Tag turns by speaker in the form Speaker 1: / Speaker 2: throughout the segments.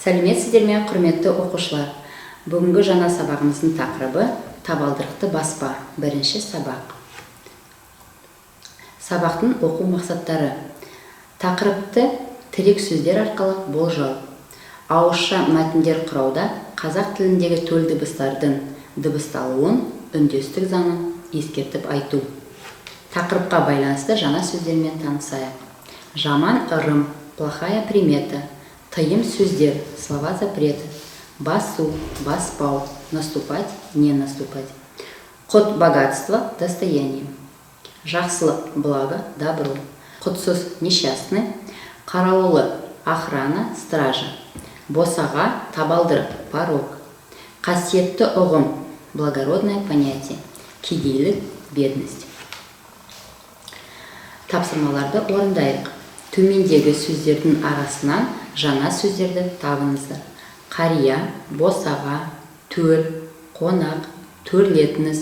Speaker 1: Сәлеметсіздер ме, құрметті оқушылар. Бүгінгі жаңа сабағымыздың тақырыбы табалдырықты баспа, бірінші сабақ. Сабақтың оқу мақсаттары: тақырыпты тірек сөздер арқылы болжау, ауызша мәтіндер құрауда қазақ тіліндегі төл дыбыстардың дыбысталуын, үндестік заңын ескертіп айту. Тақырыпқа байланысты жаңа сөздермен танысайық. Жаман ырым, плохая примета, тыйым сөздер, слова запреты, басу, баспау, наступать, не наступать. Құт богатство, достояние. Жақсылық, благо, добро. Құтсыз, несчастный. Қарауылы, охрана, стража. Босаға, табалдырық, порог. Қасиетті ұғым, благородное понятие. Кедейлік, бедность. Тапсырмаларды орындайық. Төмендегі сөздердің арасынан жаңа сөздерді табыңыздар. Қария, босаға, төр, қонақ, төрлетіңіз,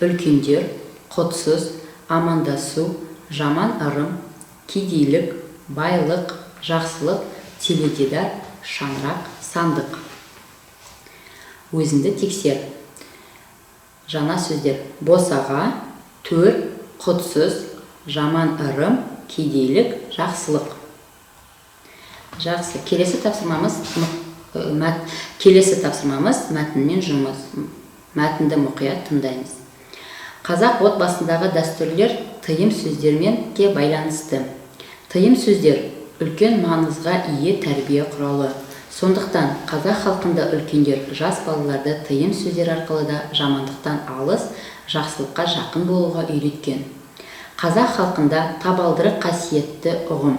Speaker 1: үлкендер, құтсыз, амандасу, жаман ырым, кедейлік, байлық, жақсылық, теледидар, шаңырақ, сандық. Өзіңді тексер. Жаңа сөздер: босаға, төр, құтсыз, жаман ырым, кедейлік, жақсылық. Жақсы. Келесі тапсырмамыз мәтінмен жұмыс. Мәтінді мұқият тыңдаймыз. Қазақ отбасындағы дәстүрлер тыйым сөздермен де байланысты. Тыйым сөздер үлкен маңызға ие тәрбие құралы. Сондықтан қазақ халқында үлкендер жас балаларды тыйым сөздер арқылы да жамандықтан алыс, жақсылыққа жақын болуға үйреткен. Қазақ халқында табалдырық қасиетті ұғым.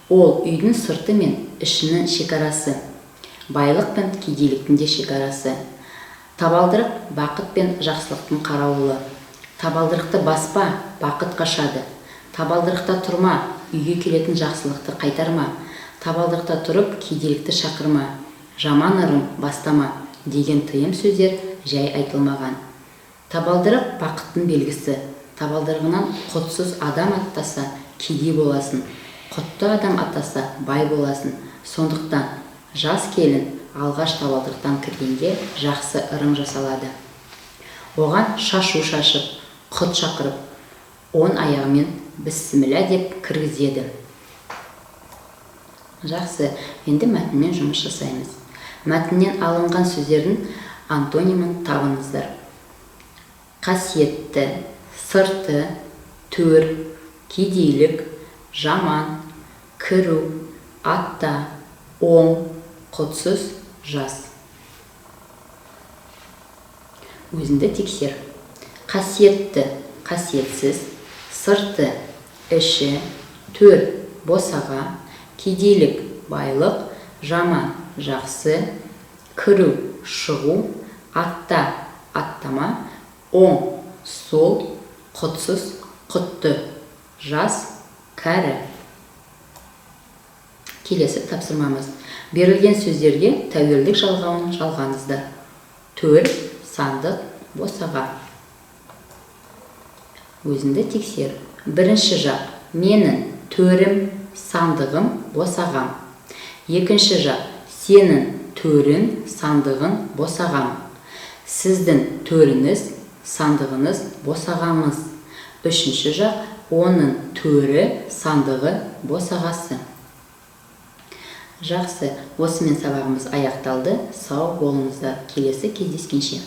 Speaker 1: Ол үйдің сырты мен ішінің шекарасы, байлық пен кедейліктің де шекарасы. Табалдырық бақыт пен жақсылықтың қарауылы. Табалдырықты баспа, бақыт қашады. Табалдырықта тұрма, үйге келетін жақсылықты қайтарма. Табалдырықта тұрып, кедейлікті шақырма. Жаман ырым бастама деген тыйым сөздер жай айтылмаған. Табалдырық бақыттың белгісі. Табалдырығынан құтсыз адам аттаса, кедей боласын. Құтты адам аттаса, бай боласын. Сондықтан жас келін алғаш табалдырықтан кіргенде жақсы ырым жасалады. Оған шашу шашып, құт шақырып, оң аяғымен бісміллә деп кіргізеді. Жақсы, енді мәтінмен жұмыс жасаймыз. Мәтіннен алынған сөздердің антонимін табыңыздар. Қасиетті, сырты, төр, кедейлік, жаман, кіру, атта, оң, құтсыз, жас. Өзіңді тексер. Қасиетті, қасиетсіз, сырты, іші, төр, босаға, кедейлік, байлық, жаман, жақсы, кіру, шығу, атта, аттама, оң, сол, құтсыз, құтты, жас, кәрі. Келесі тапсырмамыз: берілген сөздерге тәуелдік жалғауын жалғаңыздар. Төр, сандық, босаға. Өзіңді тексер. Бірінші жақ: менің төрім, сандығым, босағам. Екінші жақ: сенің төрің, сандығың, босағам. Сіздің төріңіз, сандығыңыз, босағамыз. Үшінші жақ: оның төрі, сандығы, босағасы. Жақсы, осымен сабағымыз аяқталды. Сау болыңыздар. Келесі кездескенше.